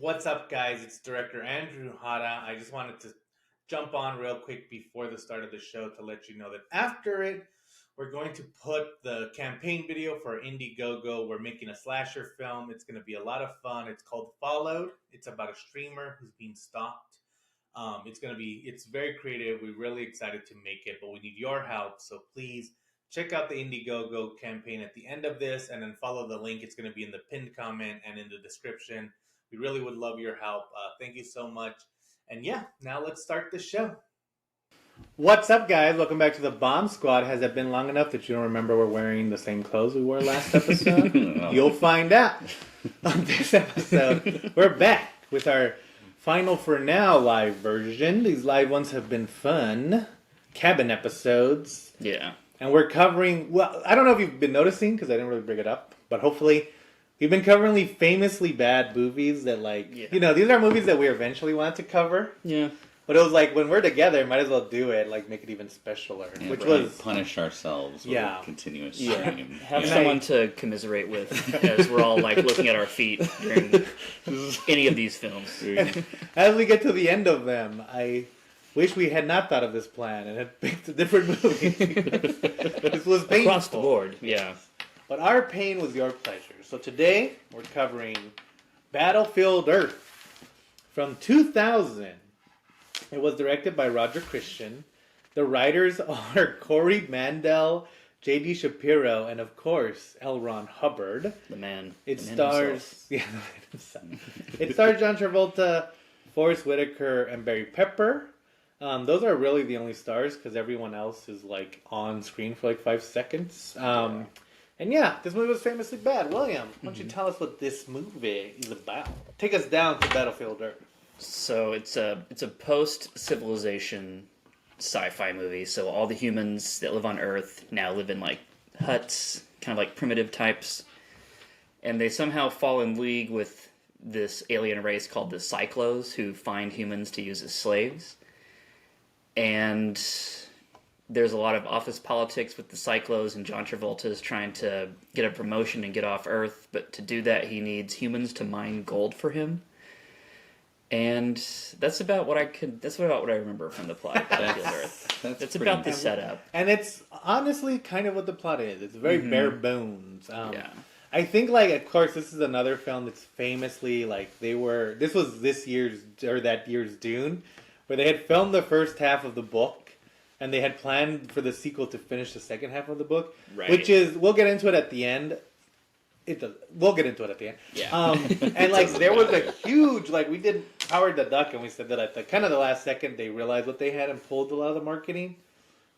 What's up, guys? It's director Andrew Hara. I just wanted to jump on real quick before the start of the show to let you know that after it, we're going to put the campaign video for Indiegogo. We're making a slasher film. It's going to be a lot of fun. It's called Followed. It's about a streamer who's being stalked. It's very creative. We're really excited to make it, but we need your help. So please check out the Indiegogo campaign at the end of this and then follow the link. It's going to be in the pinned comment and in the description. We really would love your help. Thank you so much. And yeah, now let's start the show. What's up, guys? Welcome back to the Bomb Squad. Has it been long enough that you don't remember we're wearing the same clothes we wore last episode? You'll find out on this episode. We're back with our final for now live version. These live ones have been fun. Cabin episodes. Yeah. And we're covering, well, I don't know if you've been noticing because I didn't really bring it up, but hopefully we've been covering famously bad movies that, these are movies that we eventually want to cover. Yeah. But it was like, when we're together, might as well do it, make it even specialer. Yeah, which right. was... Punish ourselves with a continuous stream. Have someone to commiserate with as we're all, looking at our feet during any of these films. As we get to the end of them, I wish we had not thought of this plan and had picked a different movie. This was painful. Across the board, yeah. But our pain was your pleasure. So today, we're covering Battlefield Earth from 2000. It was directed by Roger Christian. The writers are Corey Mandel, J.D. Shapiro, and of course, L. Ron Hubbard. The man. It the man stars... himself. Yeah, the man himself. It stars John Travolta, Forrest Whitaker, and Barry Pepper. Those are really the only stars because everyone else is on screen for 5 seconds. And yeah, this movie was famously bad. William, why don't you tell us what this movie is about? Take us down to Battlefield Earth. So it's a post-civilization sci-fi movie. So all the humans that live on Earth now live in huts, kind of primitive types. And they somehow fall in league with this alien race called the Cyclos, who find humans to use as slaves. And there's a lot of office politics with the Cyclos, and John Travolta is trying to get a promotion and get off Earth. But to do that, he needs humans to mine gold for him. And that's about what I remember from the plot of Battlefield Earth. That's about the setup. And it's honestly kind of what the plot is. It's very bare bones. Yeah. I think, of course, this is another film that's famously, this was that year's Dune, where they had filmed the first half of the book, and they had planned for the sequel to finish the second half of the book. Right. Which is, we'll get into it at the end. We'll get into it at the end. Yeah. And there was a huge, we did Howard the Duck, and we said that at the kind of the last second they realized what they had and pulled a lot of the marketing.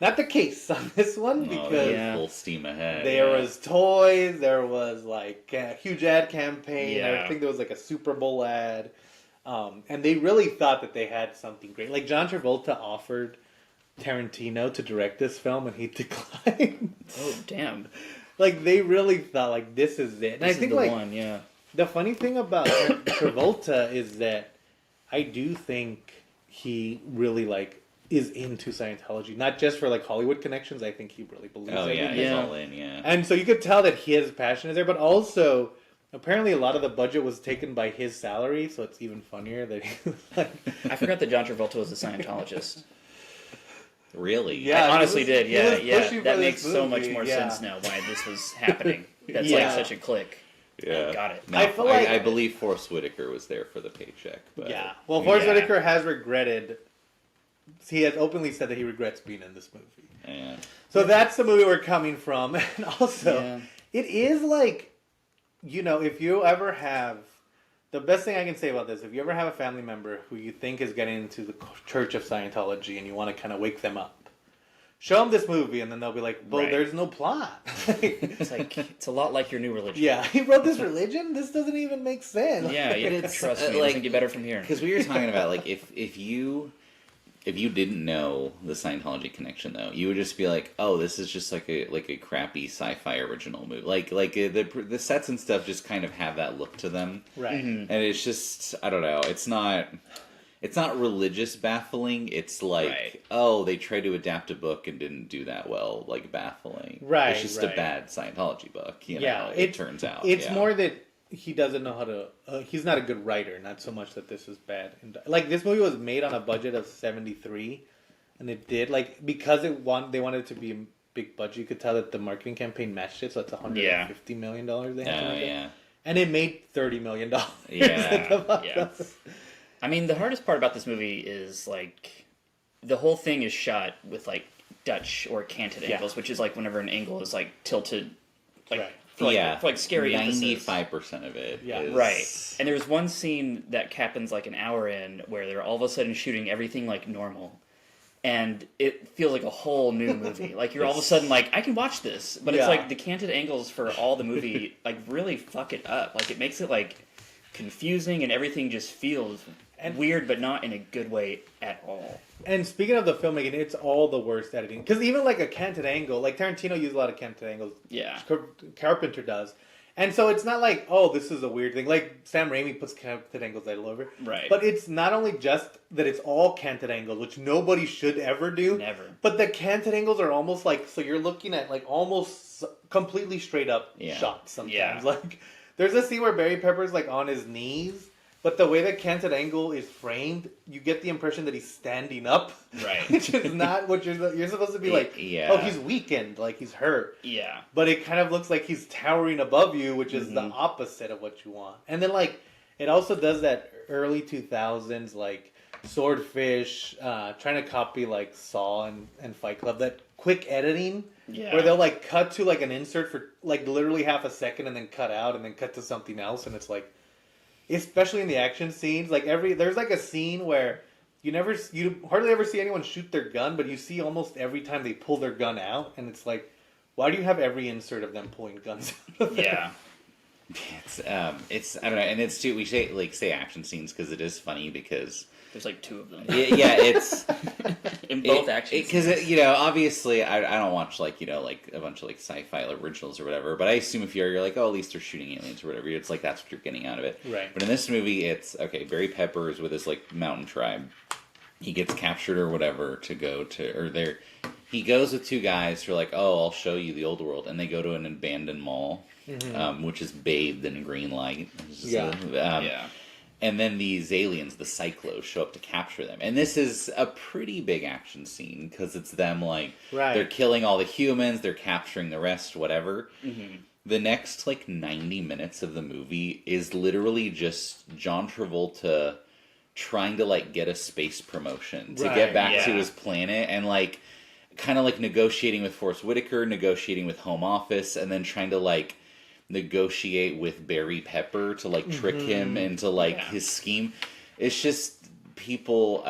Not the case on this one because full steam ahead. There was toys, there was a huge ad campaign. Yeah. I think there was a Super Bowl ad, and they really thought that they had something great. John Travolta offered Tarantino to direct this film, and he declined. Oh damn. They really thought, this is it. And This I think, is the one, yeah. the funny thing about Travolta is that I do think he really, is into Scientology. Not just for, Hollywood connections. I think he really believes Oh, it. yeah, he's all in, yeah. And so you could tell that his passion is there, but also, apparently a lot of the budget was taken by his salary, so it's even funnier that he was I forgot that John Travolta was a Scientologist. Really? Yeah. I honestly did, yeah. pushing That for makes this so much movie, more yeah. sense now why this was happening. That's such a click. Yeah. Got it. No, I feel like- I believe Forrest Whitaker was there for the paycheck. But Yeah. Well, Forrest Yeah. Whitaker has regretted... He has openly said that he regrets being in this movie. Yeah. So that's the movie we're coming from. And also, it is if you ever have... The best thing I can say about this, if you ever have a family member who you think is getting into the Church of Scientology and you want to kind of wake them up, show them this movie and then they'll be like, well, Right. there's no plot. It's a lot like your new religion. Yeah, he wrote this religion? This doesn't even make sense. Yeah, It's, trust me, it doesn't get better from here. Because we were talking about, if you didn't know the Scientology connection, though, you would just be like, "Oh, this is just like a crappy sci-fi original movie." The sets and stuff just kind of have that look to them, Right. and it's just I don't know. It's not religious baffling. It's Right. oh, they tried to adapt a book and didn't do that well. Baffling. Right, It's just right. a bad Scientology book. Yeah, it turns out. It's yeah. more that he doesn't know how to. He's not a good writer. Not so much that this is bad. And, like this movie was made on a budget of 73, and it did like because they wanted it to be a big budget. You could tell that the marketing campaign matched it, so it's $150 million they had to make it. And it made $30 million. Yeah. I mean, the hardest part about this movie is like the whole thing is shot with like Dutch or canted angles, which is like whenever an angle is like tilted, like for like scary 95% of it. Yeah, right. And there's one scene that happens like an hour in where they're all of a sudden shooting everything like normal. And it feels like a whole new movie. Like you're all of a sudden like, I can watch this. But it's like the canted angles for all the movie like really fuck it up. Like it makes it like confusing and everything just feels weird, but not in a good way at all. And speaking of the filmmaking, it's all the worst editing. Because even like a canted angle, like Tarantino uses a lot of canted angles. Yeah. Carpenter does. And so it's not like, oh, this is a weird thing. Like Sam Raimi puts canted angles all over. Right. But it's not only just that it's all canted angles, which nobody should ever do. Never. But the canted angles are almost like, so you're looking at like almost completely straight up shots sometimes. Yeah. Like there's a scene where Barry Pepper's like on his knees. But the way the canted angle is framed, you get the impression that he's standing up. Right. Which is not what you're supposed to be like, oh, he's weakened, like he's hurt. Yeah. But it kind of looks like he's towering above you, which is the opposite of what you want. And then, like, it also does that early 2000s, like, Swordfish, trying to copy, like, Saw and Fight Club, that quick editing. Yeah. Where they'll, like, cut to, like, an insert for, like, literally half a second and then cut out and then cut to something else. And it's like... Especially in the action scenes, like there's like a scene where you hardly ever see anyone shoot their gun, but you see almost every time they pull their gun out, and it's like, why do you have every insert of them pulling guns out of there? It's I don't know, and it's too we say action scenes because it is funny because there's like two of them. Yeah, it's in both action because obviously I don't watch like like a bunch of like sci-fi originals or whatever, but I assume if you're like, oh, at least they're shooting aliens or whatever, it's like that's what you're getting out of it. Right. But in this movie, it's okay. Barry Pepper is with his like mountain tribe. He gets captured or whatever to go to or there. He goes with two guys who are like, oh, I'll show you the old world, and they go to an abandoned mall, which is bathed in green light. And then these aliens, the Cyclos, show up to capture them. And this is a pretty big action scene because it's them, like, they're killing all the humans, they're capturing the rest, whatever. Mm-hmm. The next, like, 90 minutes of the movie is literally just John Travolta trying to, like, get a space promotion to get back to his planet and, like, kind of, like, negotiating with Forrest Whitaker, negotiating with Home Office, and then trying to, like, negotiate with Barry Pepper to like trick him into like his scheme. It's just people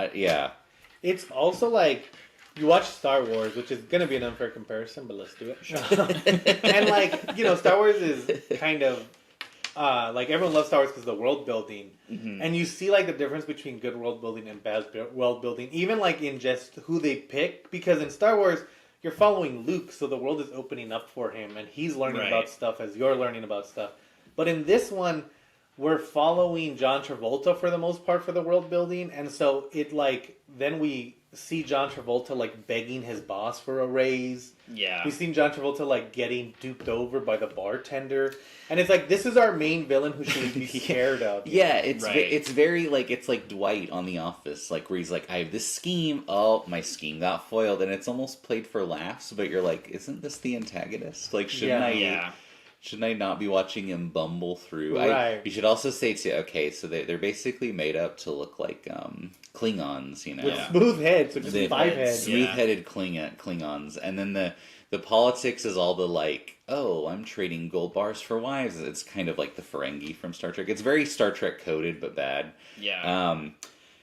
it's also like you watch Star Wars, which is gonna be an unfair comparison, but let's do it. And like Star Wars is kind of like everyone loves Star Wars because of the world building, and you see like the difference between good world building and bad world building, even like in just who they pick, because in Star Wars you're following Luke, so the world is opening up for him, and he's learning about stuff as you're learning about stuff. But in this one, we're following John Travolta for the most part for the world building, and so it like then we see John Travolta like begging his boss for a raise. Yeah, we've seen John Travolta like getting duped over by the bartender, and it's like this is our main villain who should be scared of. Yeah, it's very like it's like Dwight on The Office, like where he's like, I have this scheme. Oh, my scheme got foiled, and it's almost played for laughs. But you're like, isn't this the antagonist? Like, shouldn't I not be watching him bumble through? Right. You should also say too. Okay, so they're basically made up to look like Klingons, with smooth heads, so just 5 heads, smooth-headed Klingons, and then the politics is all the like, oh, I'm trading gold bars for wives. It's kind of like the Ferengi from Star Trek. It's very Star Trek coded, but bad. Yeah.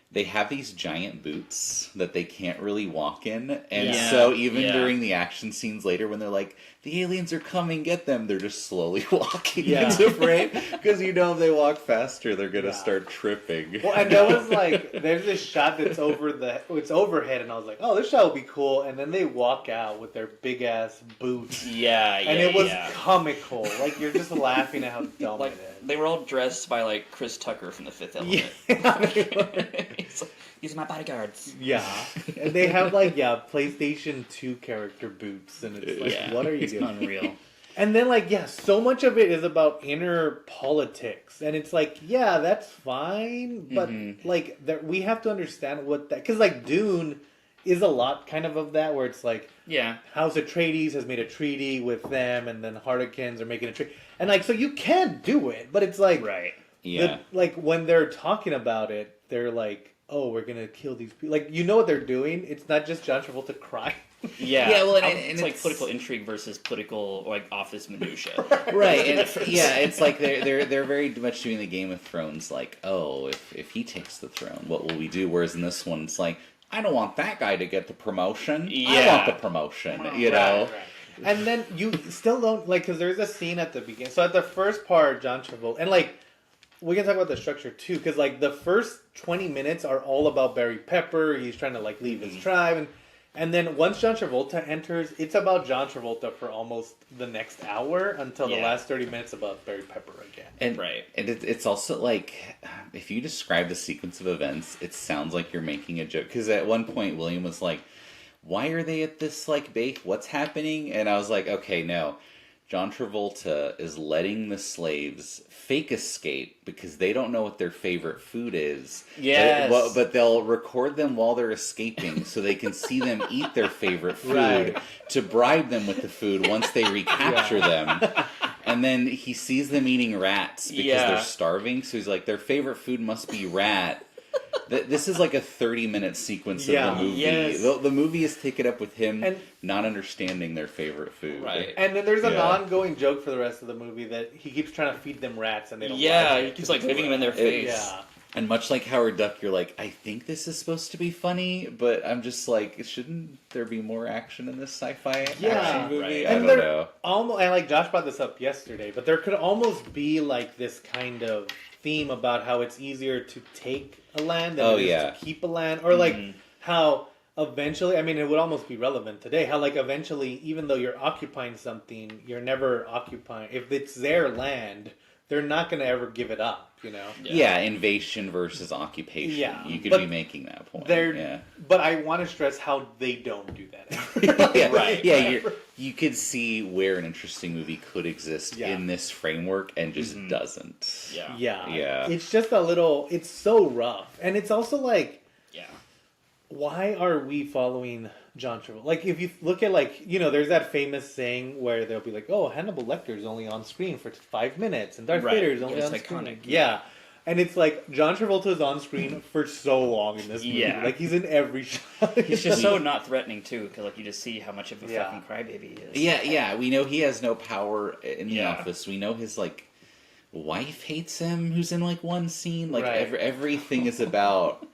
They have these giant boots that they can't really walk in, and so even during the action scenes later, when they're like, the aliens are coming, get them, they're just slowly walking into frame, because if they walk faster, they're gonna start tripping. Well, and there was like, there's this shot that's it's overhead, and I was like, oh, this shot will be cool, and then they walk out with their big ass boots. And it was comical. Like, you're just laughing at how dumb it is. They were all dressed by like Chris Tucker from The Fifth Element. He's like, these are my bodyguards. Yeah. And they have like, PlayStation 2 character boots, and it's like, what are you doing? Unreal. And then, like, yeah, so much of it is about inner politics. And it's like, yeah, that's fine. But, like, we have to understand what that... Because, like, Dune is a lot kind of that, where it's like... Yeah. House Atreides has made a treaty with them, and then Harlequins are making a treaty. And, like, so you can do it, but it's like... Right. Yeah. like, when they're talking about it, they're like, oh, we're going to kill these people. Like, you know what they're doing? It's not just John Travolta crying. Yeah, Yeah, well, and it's like political intrigue versus political like office minutia. Right, and it's like they're very much doing the Game of Thrones, like, oh, if he takes the throne, what will we do? Whereas in this one, it's like, I don't want that guy to get the promotion. I want the promotion, you know? Right. And then you still don't, like, because there's a scene at the beginning. So at the first part, John Travolta, and like, we can talk about the structure too, because like the first 20 minutes are all about Barry Pepper. He's trying to like leave his tribe, and then once John Travolta enters, it's about John Travolta for almost the next hour until the last 30 minutes about Barry Pepper again. And it's also like, if you describe the sequence of events, it sounds like you're making a joke. Because at one point, William was like, why are they at this like bake? What's happening? And I was like, okay, no. John Travolta is letting the slaves fake escape because they don't know what their favorite food is. Yes. But they'll record them while they're escaping so they can see them eat their favorite food to bribe them with the food once they recapture them. And then he sees them eating rats because they're starving. So he's like, their favorite food must be rat. This is like a 30-minute sequence of the movie. Yes. The movie is taken up with him not understanding their favorite food. Right. And then there's an ongoing joke for the rest of the movie that he keeps trying to feed them rats and they don't like it. He's like waving them in their face. Yeah. And much like Howard Duck, you're like, I think this is supposed to be funny, but I'm just like, shouldn't there be more action in this sci-fi action movie? Right. I don't know. Almost, and like Josh brought this up yesterday, but there could almost be like this kind of theme about how it's easier to take a land than it is to keep a land, or like how eventually, I mean, it would almost be relevant today, how like eventually, even though you're occupying something, you're never occupying, if it's their land, they're not going to ever give it up, you know? Yeah, invasion versus occupation. Yeah, you could be making that point. But I want to stress how they don't do that. You could see where an interesting movie could exist in this framework and just doesn't. Yeah. It's just a little, it's so rough. And it's also like, why are we following John Travolta? Like, if you look at, like, you know, there's that famous saying where they'll be like, oh, Hannibal Lecter's only on screen for 5 minutes, and Darth Vader's only on screen. Iconic. Yeah. And it's like, John Travolta's on screen for so long in this movie. Yeah. Like, he's in every shot. He's just so not threatening, too, because, like, you just see how much of a fucking crybaby he is. Yeah, we know he has no power in the office. We know his, like, wife hates him, who's in, like, one scene. Like, everything is about...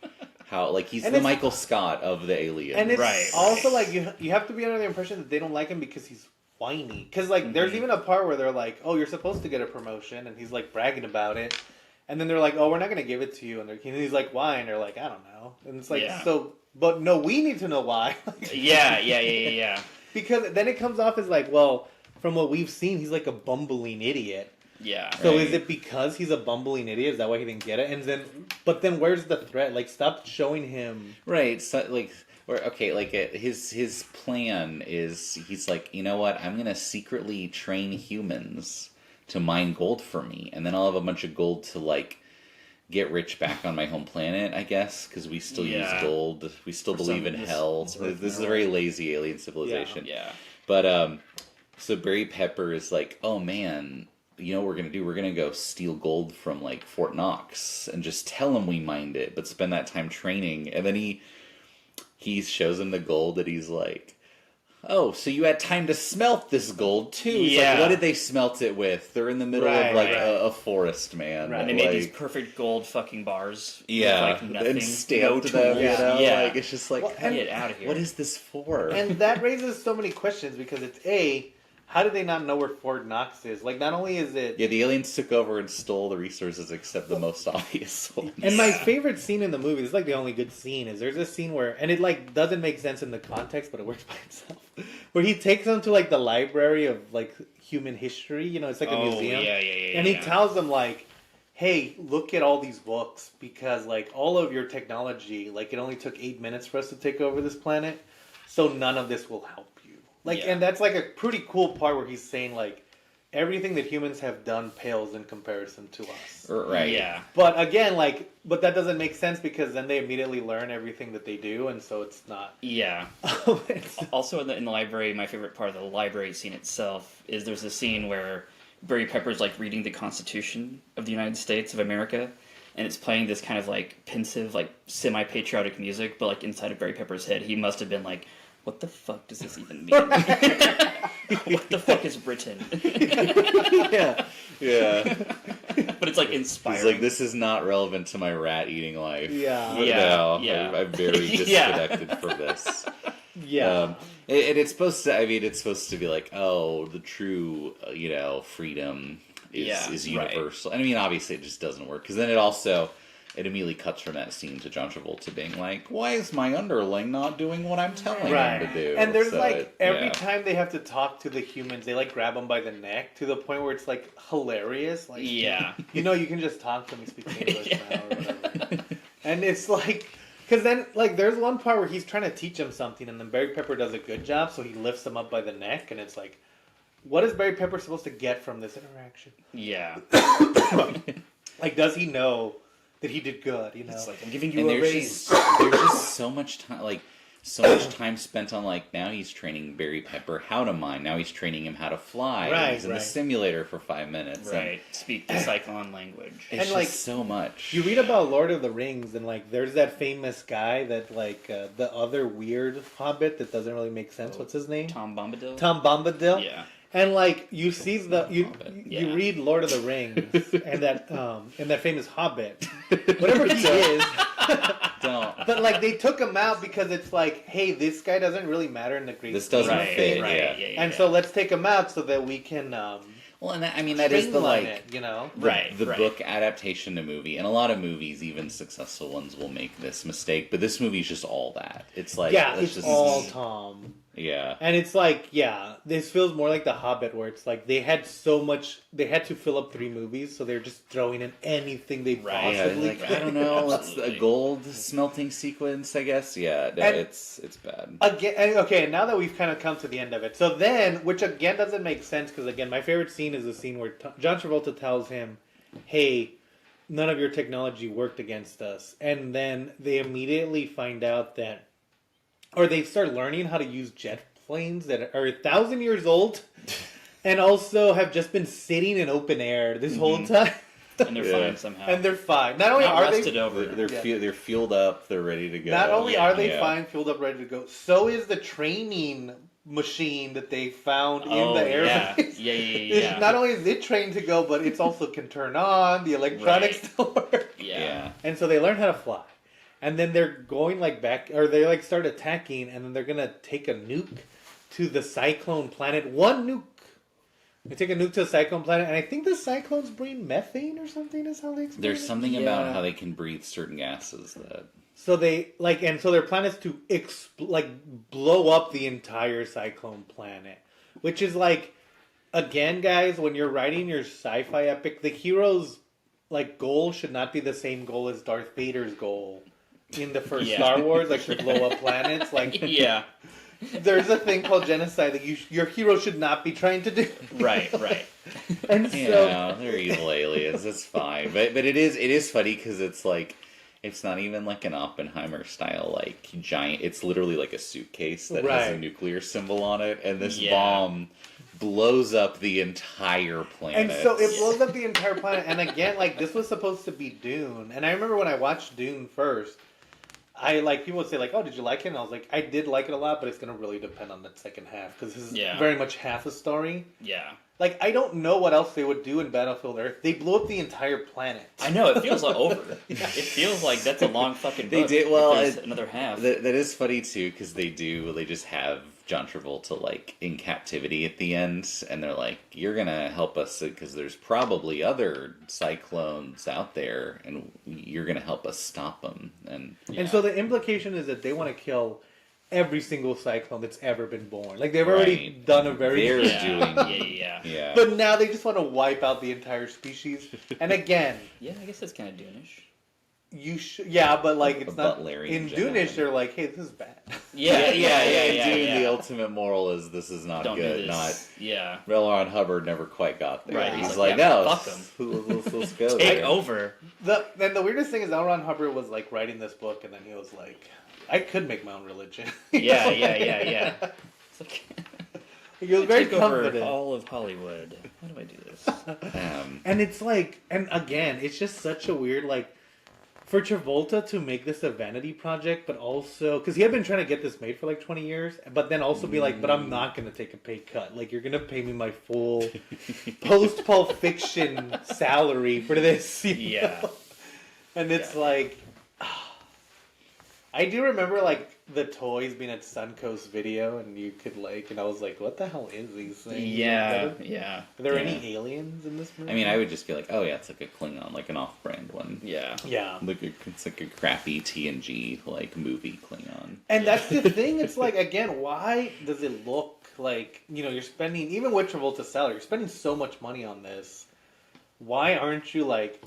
how, like, he's the Michael Scott of the Alien. And it's also, like, you have to be under the impression that they don't like him because he's whiny. Because, like, there's even a part where they're like, oh, you're supposed to get a promotion, and he's, like, bragging about it. And then they're like, oh, we're not going to give it to you. And he's like, why? And they're like, I don't know. And it's like, so, but no, we need to know why. Yeah. Because then it comes off as like, well, from what we've seen, he's like a bumbling idiot. Yeah. So is it because he's a bumbling idiot? Is that why he didn't get it? And then, but then where's the threat? Like, stop showing him. Right. So, like, his plan is, he's like, you know what? I'm gonna secretly train humans to mine gold for me, and then I'll have a bunch of gold to like get rich back on my home planet, I guess, because we still use gold. We still believe in hell. This is a very lazy alien civilization. Yeah. But so Barry Pepper is like, oh man. You know what we're going to do? We're going to go steal gold from, like, Fort Knox and just tell him we mined it, but spend that time training. And then he shows him the gold that he's like, oh, so you had time to smelt this gold, too. He's like, what did they smelt it with? They're in the middle of, like, a forest, man. Right. And they made these perfect gold fucking bars. Yeah. With, like, nothing. And stamped them, you know? Like, it's just like, get out of here. What is this for? And that raises so many questions because it's how did they not know where Fort Knox is? Like, not only is it... Yeah, the aliens took over and stole the resources except the most obvious ones. And my favorite scene in the movie, this is like the only good scene, is there's a scene where... And it, like, doesn't make sense in the context, but it works by itself. Where he takes them to, like, the library of, like, human history. You know, it's like a museum. And he tells them, like, hey, look at all these books because, like, all of your technology, like, it only took 8 minutes for us to take over this planet, so none of this will help. Like, and that's, like, a pretty cool part where he's saying, like, everything that humans have done pales in comparison to us. Right. Yeah. But again, but that doesn't make sense because then they immediately learn everything that they do, and so it's not. Yeah. Also, in the library, my favorite part of the library scene itself is there's a scene where Barry Pepper's like reading the Constitution of the United States of America, and it's playing this kind of like pensive, like semi-patriotic music, but like inside of Barry Pepper's head, he must have been like, "What the fuck does this even mean? What the fuck is Britain?" Yeah. Yeah. But it's like inspiring. He's like, this is not relevant to my rat eating life. Yeah. But Yeah, now yeah. I'm very disconnected from this. Yeah. And it's supposed to. I mean, it's supposed to be like, oh, the true, freedom is universal. And I mean, obviously, it just doesn't work because then it immediately cuts from that scene to John Travolta being like, "Why is my underling not doing what I'm telling him to do?" And there's every time they have to talk to the humans, they like grab them by the neck to the point where it's like hilarious. Like, Yeah. you can just talk to me, speak English now or whatever. And it's like, because then like there's one part where he's trying to teach him something, and then Barry Pepper does a good job, so he lifts him up by the neck, and it's like, what is Barry Pepper supposed to get from this interaction? Yeah. Like, does he know that he did good? It's like, I'm giving you And a there's raise. there's just so much time, spent on like now he's training Barry Pepper how to mine. Now he's training him how to fly. Right, He's in the simulator for 5 minutes. Right. Speak the Cyclone language. It's And, just like, so much. You read about Lord of the Rings, and like there's that famous guy that like the other weird hobbit that doesn't really make sense. What's his name? Tom Bombadil? Tom Bombadil. Yeah. And like you see you Yeah. read Lord of the Rings and that famous hobbit, whatever he is. Don't. But like they took him out because it's like, hey, this guy doesn't really matter in the great. This doesn't scheme of Right, fit. things. right, Yeah. And so let's take him out so that we can. Well, and that is the streamline like it, the book adaptation to movie, and a lot of movies, even successful ones, will make this mistake. But this movie's just all that. It's like it's all Tom. Yeah. And it's like, this feels more like The Hobbit, where it's like they had to fill up 3 movies, so they're just throwing in anything they possibly Like, could. I don't know, it's a Absolutely. gold smelting sequence, I guess. Yeah, no, And- it's bad. Again, okay, now that we've kind of come to the end of it. So then, which again doesn't make sense, because again, my favorite scene is the scene where John Travolta tells him, hey, none of your technology worked against us. And then they immediately find out that, or they start learning how to use jet planes that are 1,000 years old and also have just been sitting in open air this whole time. And they're fine somehow. And they're fine. Not only Not are rusted they over. They're fueled up. They're ready to go. Not only are they Yeah. fine, fueled up, ready to go, so is the training machine that they found in Oh, the air yeah. base. Yeah. Not only is it trained to go, but it's also can turn on, the electronics still work. Yeah. And so they learn how to fly. And then they're going like back, or they like start attacking, and then they're going to take a nuke to the Cyclone planet. One nuke. They take a nuke to the Cyclone planet, and I think the Cyclones breathe methane or something is how they explain There's it. something Yeah. about how they can breathe certain gases that. So they and so their plan is to blow up the entire Cyclone planet, which is like, again, guys, when you're writing your sci-fi epic, the hero's like goal should not be the same goal as Darth Vader's goal in the first Star Wars, like to blow up planets. Like, Yeah. there's a thing called genocide that your hero should not be trying to do. Right. And so Yeah, they're evil aliens. It's fine, but it is funny because it's like. It's not even like an Oppenheimer style, like giant. It's literally like a suitcase that has a Right. nuclear symbol on it, and this Yeah. bomb blows up the entire planet. And so it blows up the entire planet. And again, like, this was supposed to be Dune. And I remember when I watched Dune first, people would say, like, oh, did you like it? And I was like, I did like it a lot, but it's going to really depend on the second half. Because this is very much half a story. Yeah. Like, I don't know what else they would do in Battlefield Earth. They blew up the entire planet. I know, it feels like over. It feels like that's a long fucking book. They did- if well, there's another half. That is funny too, because they just have John Travolta like in captivity at the end, and they're like, "You're gonna help us because there's probably other cyclones out there, and you're gonna help us stop them." And so the implication is that they want to kill every single cyclone that's ever been born. Like, they've already Right. done a very... They're doing. yeah. But now they just want to wipe out the entire species. And again... Yeah, I guess that's kind of Dune-ish. Yeah, but like it's A not Butlerian in gentleman. Dune-ish. They're like, hey, this is bad. Yeah. The ultimate moral is this is not Don't do good. this. Not Yeah. L. Ron Hubbard never quite got there. Right, He's like, like, yeah, no, fuck 'em. let's go. Take there. over. And the weirdest thing is L. Ron Hubbard was like writing this book, and then he was like, "I could make my own religion." Yeah. It's like, He was very take over confident. all of Hollywood. How do I do this? And it's like, and again, it's just such a weird, like, for Travolta to make this a vanity project, but also, because he had been trying to get this made for like 20 years, but then also be like, but I'm not going to take a pay cut. Like, you're going to pay me my full post-Pulp Fiction salary for this. You know? And it's like, I do remember, like, the toys being at Suncoast Video, and you could, like, and I was like, what the hell is these things? Yeah. Are there any aliens in this movie? I mean, I would just be like, oh yeah, it's like a Klingon, like an off-brand one. Yeah. It's like a crappy TNG like movie Klingon. And that's the thing. It's like, again, why does it look like, you know, you're spending, even with Travolta's salary, you're spending so much money on this. Why aren't you, like,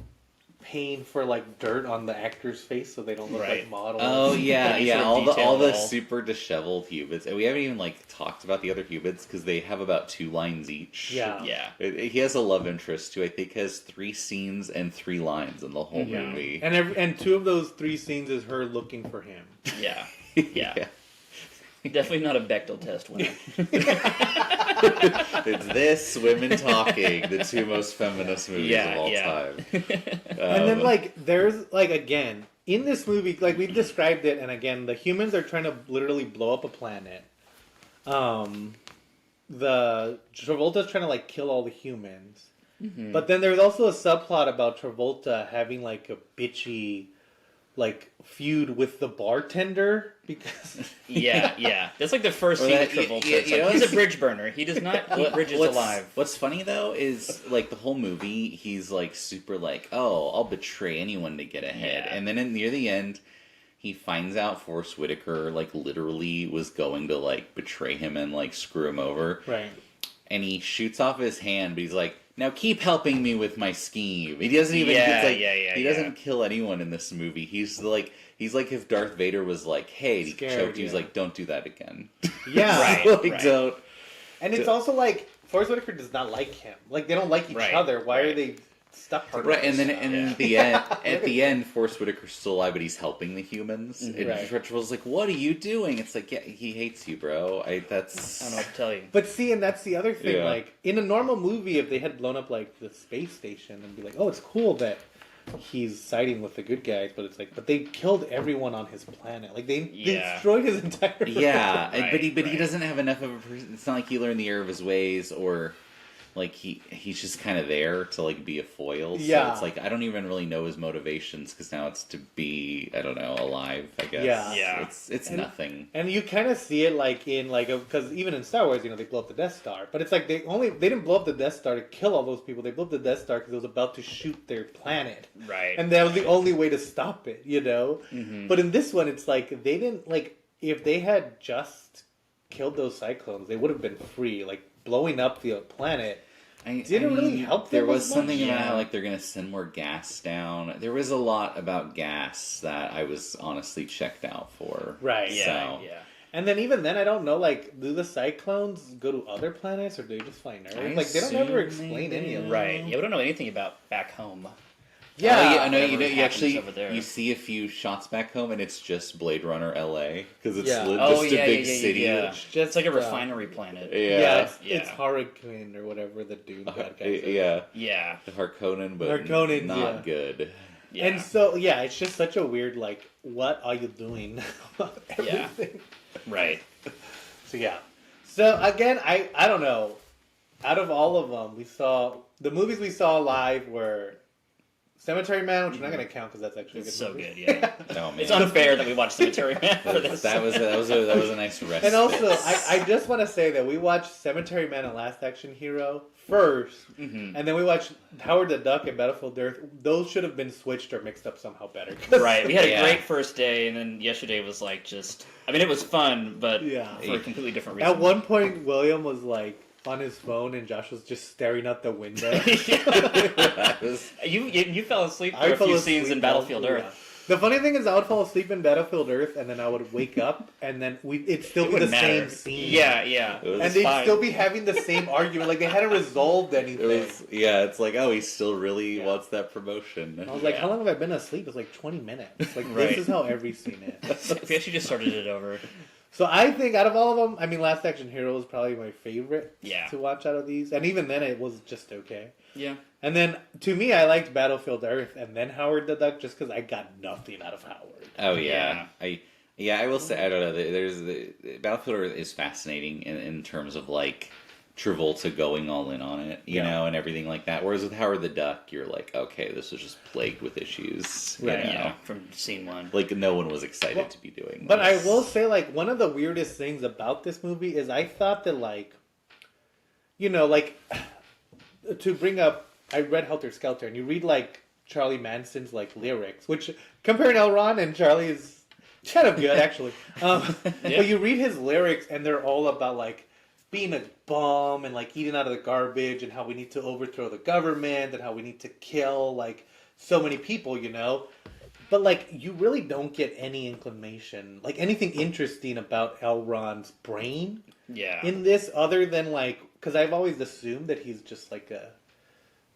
paying for, like, dirt on the actor's face so they don't look like models? Oh yeah, all the detail. super disheveled humans, and we haven't even like talked about the other humans because they have about 2 lines each. Yeah. He has a love interest who I think has 3 scenes and 3 lines in the whole movie. And 2 of those 3 scenes is her looking for him. Yeah. Definitely not a Bechdel test winner. It's this, Women Talking, the 2 most feminist movies of all time. And then, like, there's, like, again, in this movie, like, we've described it, and again, the humans are trying to literally blow up a planet. The Travolta's trying to, like, kill all the humans. Mm-hmm. But then there's also a subplot about Travolta having, like, a bitchy, like, feud with the bartender because that's like the first scene of Travolta. He's a bridge burner. He does not keep bridges alive. What's funny though is like the whole movie, he's like super like, oh, I'll betray anyone to get ahead, and then near the end, he finds out Forrest Whitaker like literally was going to like betray him and like screw him over, right? And he shoots off his hand, but he's like, now keep helping me with my scheme. He doesn't even he doesn't kill anyone in this movie. He's like if Darth Vader was like, hey, he choked you, he's like, don't do that again. Yeah. Don't. And it's also like Forrest Whitaker does not like him. Like, they don't like each other. Why are they stuck together? Right, and then at the end, Forrest Whitaker's still alive, but he's helping the humans. And Travolta's like, what are you doing? It's like, yeah, he hates you, bro. I don't know what to tell you. But see, and that's the other thing. Like, in a normal movie, if they had blown up like the space station and be like, oh, it's cool that he's siding with the good guys, but it's like, but they killed everyone on his planet. Like, they destroyed his entire but he doesn't have enough of a person. It's not like he learned the error of his ways, or like he's just kind of there to like be a foil. So it's like I don't even really know his motivations because now it's to be, I don't know, alive, I guess. It's nothing. And you kind of see it like in like, because even in Star Wars, you know, they blow up the Death Star, but it's like they didn't blow up the Death Star to kill all those people. They blew up the Death Star because it was about to shoot their planet, and that was the only way to stop it, you know. But in this one, it's like they didn't, like, if they had just killed those cyclones, they would have been free. Like, blowing up the planet didn't really help them. There was something about how, like, they're going to send more gas down. There was a lot about gas that I was honestly checked out for. Right. So. Yeah. And then even then, I don't know, like, do the cyclones go to other planets or do they just fly Earth? Like, they don't ever explain any of it. Right. Yeah, we don't know anything about back home. Yeah, I know. You actually you see a few shots back home, and it's just Blade Runner LA because it's just a big city. Yeah. It's like a refinery planet. It's Harkonnen or whatever the Dune bad guys are. Yeah, the Harkonnen, but not good. Yeah. And so it's just such a weird, like, what are you doing? Everything. Right. So again, I don't know. Out of all of them, the movies we saw live were Cemetery Man, which we're not going to count because that's actually a good movie. Good, yeah. Oh, man. It's unfair that we watched Cemetery Man for this. That was a nice rest. And also, I just want to say that we watched Cemetery Man and Last Action Hero first, and then we watched Howard the Duck and Battlefield Earth. Those should have been switched or mixed up somehow better. Right. We had a great first day, and then yesterday was like just... I mean, it was fun, but for a completely different reason. At one point, William was like on his phone, and Josh was just staring out the window. You fell asleep for a few scenes in Battlefield Earth. The funny thing is, I would fall asleep in Battlefield Earth, and then I would wake up, and then it'd still be the wouldn't matter. same scene. Yeah. And they'd still be having the same argument. Like, they hadn't resolved anything. It's like, oh, he still really wants that promotion. I was like, how long have I been asleep? It's like 20 minutes. Like, Right. This is how every scene is. We actually just started it over. So I think out of all of them, I mean, Last Action Hero is probably my favorite Yeah. to watch out of these. And even then, it was just okay. Yeah. And then, to me, I liked Battlefield Earth and then Howard the Duck just because I got nothing out of Howard. Oh yeah, I will say, I don't know. Battlefield Earth is fascinating in terms of like Travolta going all in on it, you know, and everything like that. Whereas with Howard the Duck, you're like, okay, this was just plagued with issues, you know? Yeah. From scene one. Like no one was excited to be doing. But this. I will say, like, one of the weirdest things about this movie is I thought that, like, you know, like, to bring up, I read Helter Skelter, and you read, like, Charlie Manson's, like, lyrics, which, comparing L. Ron and Charlie is kind of good, actually. But you read his lyrics, and they're all about, like, being a bum and, like, eating out of the garbage and how we need to overthrow the government and how we need to kill, like, so many people, you know? But, like, you really don't get any inclination, like, anything interesting about L. Ron's brain in this other than, like, because I've always assumed that he's just, like, a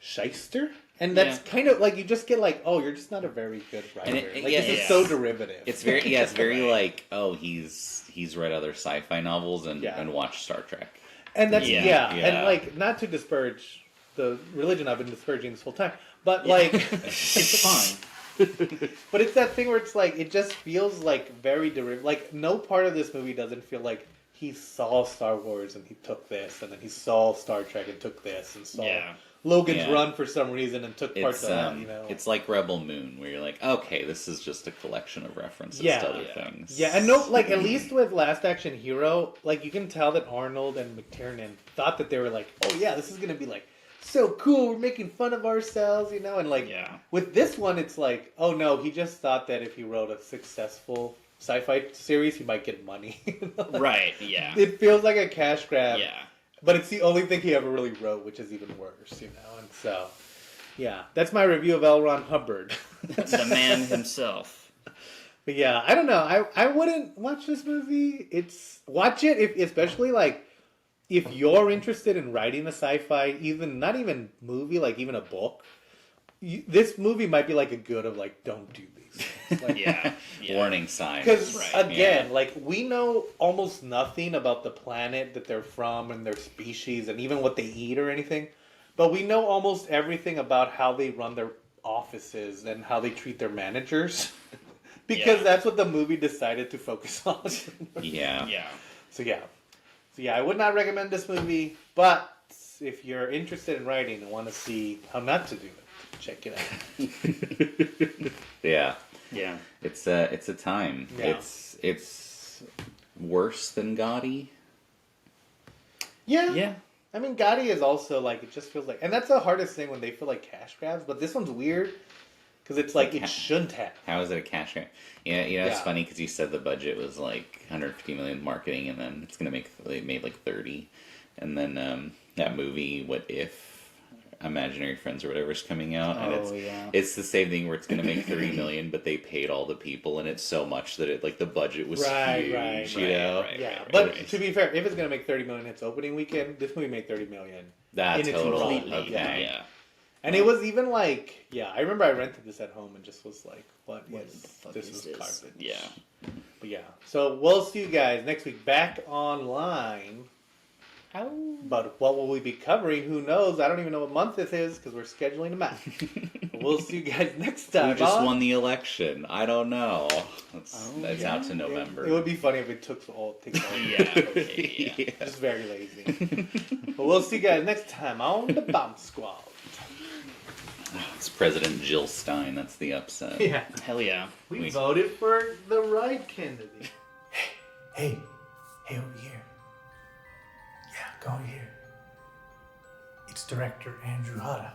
shyster. And that's kind of, like, you just get, like, oh, you're just not a very good writer. This is so derivative. It's very, it's very like, oh, he's read other sci-fi novels and watched Star Trek. And that's, and, like, not to disparage the religion I've been disparaging this whole time, but, like... It's fine. But it's that thing where it's like, it just feels like very derivative. Like, no part of this movie doesn't feel like he saw Star Wars and he took this, and then he saw Star Trek and took this, and saw Logan's Run for some reason and took parts of that, you know. It's like Rebel Moon, where you're like, okay, this is just a collection of references to other things. Yeah, and no, like, at least with Last Action Hero, like, you can tell that Arnold and McTiernan thought that they were like, oh yeah, this is going to be like, so cool, we're making fun of ourselves, you know, and like, with this one, it's like, oh no, he just thought that if he wrote a successful sci-fi series, he might get money. Right, yeah. It feels like a cash grab. Yeah. But it's the only thing he ever really wrote, which is even worse, you know, and so, yeah, that's my review of L. Ron Hubbard. The man himself. But yeah, I don't know, I wouldn't watch this movie. Watch it, especially, like, if you're interested in writing a sci-fi, not even movie, like even a book, this movie might be like a good of like, don't do these. Like, Warning signs. Because again, like, we know almost nothing about the planet that they're from and their species and even what they eat or anything, but we know almost everything about how they run their offices and how they treat their managers. Because that's what the movie decided to focus on. So yeah, I would not recommend this movie, but if you're interested in writing and want to see how not to do it, check it out. Yeah. It's a time. Yeah. It's worse than Gotti. Yeah. I mean, Gotti is also like, it just feels like, and that's the hardest thing when they feel like cash grabs. But this one's weird because it's like it shouldn't have. How is it a cash grab? Yeah, you know, it's funny because you said the budget was like 150 million marketing, and then it's gonna they made like 30, and then that movie, What If? Imaginary Friends or whatever is coming out, and it's the same thing where it's going to make 30 million, but they paid all the people, and it's so much that it, like, the budget was huge, you know? But to be fair, if it's going to make 30 million its opening weekend, this movie made 30 million. That's totally okay. And it was even like, I remember I rented this at home and just was like, what is this? Is garbage. Yeah. But so we'll see you guys next week back online. But what will we be covering? Who knows? I don't even know what month this is because we're scheduling them out. We'll see you guys next time. Who just won the election? I don't know. That's out to November. It would be funny if it takes all. Just very lazy. But we'll see you guys next time on the Bomb Squad. It's President Jill Stein. That's the upset. Yeah. Hell yeah. We voted for the right candidate. Hey, over here. Go here. It's director Andrew Hara,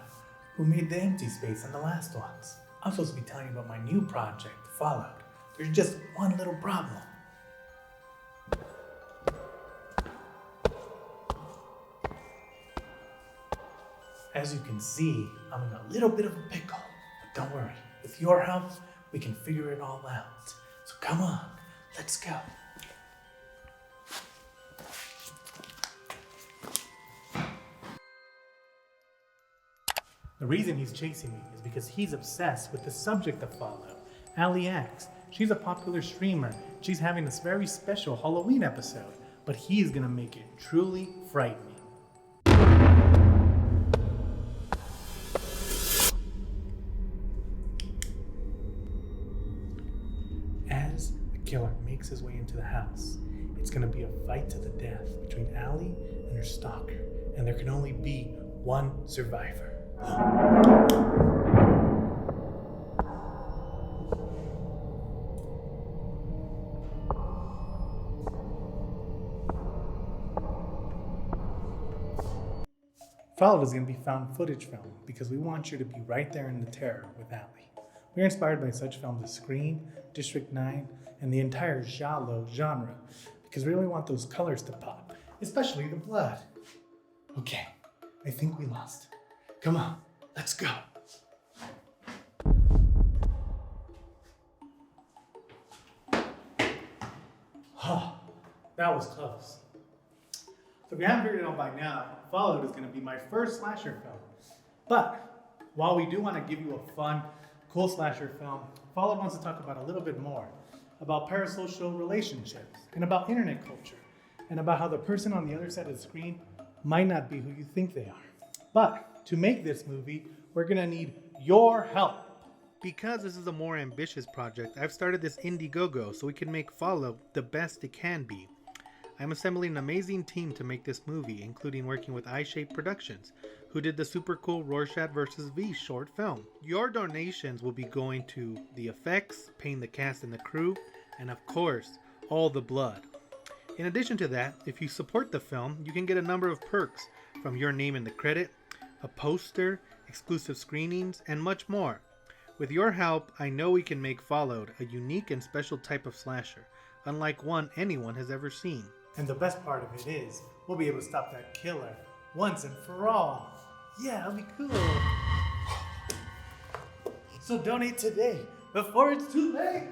who made the empty space in the last ones. I'm supposed to be telling you about my new project, Fallout. There's just one little problem. As you can see, I'm in a little bit of a pickle. But don't worry, with your help, we can figure it all out. So come on, let's go. The reason he's chasing me is because he's obsessed with the subject of Fallout, Ali X. She's a popular streamer. She's having this very special Halloween episode, but he's gonna make it truly frightening. As the killer makes his way into the house, it's gonna be a fight to the death between Ali and her stalker, and there can only be one survivor. Fallout is going to be found footage film because we want you to be right there in the terror with Ali. We're inspired by such films as Scream, District 9, and the entire giallo genre because we really want those colors to pop, especially the blood. Okay, I think we lost. Come on, let's go. Oh, that was close. So if you haven't figured it out by now, Fallout is going to be my first slasher film. But while we do want to give you a fun, cool slasher film, Fallout wants to talk about a little bit more about parasocial relationships and about internet culture and about how the person on the other side of the screen might not be who you think they are. But to make this movie, we're going to need your help. Because this is a more ambitious project, I've started this Indiegogo so we can make Fallout the best it can be. I'm assembling an amazing team to make this movie, including working with iShape Productions, who did the super cool Rorschach vs. V short film. Your donations will be going to the effects, paying the cast and the crew, and of course, all the blood. In addition to that, if you support the film, you can get a number of perks, from your name in the credit, a poster, exclusive screenings, and much more. With your help, I know we can make Fallout a unique and special type of slasher, unlike one anyone has ever seen. And the best part of it is, we'll be able to stop that killer once and for all. Yeah, it'll be cool. So donate today, before it's too late.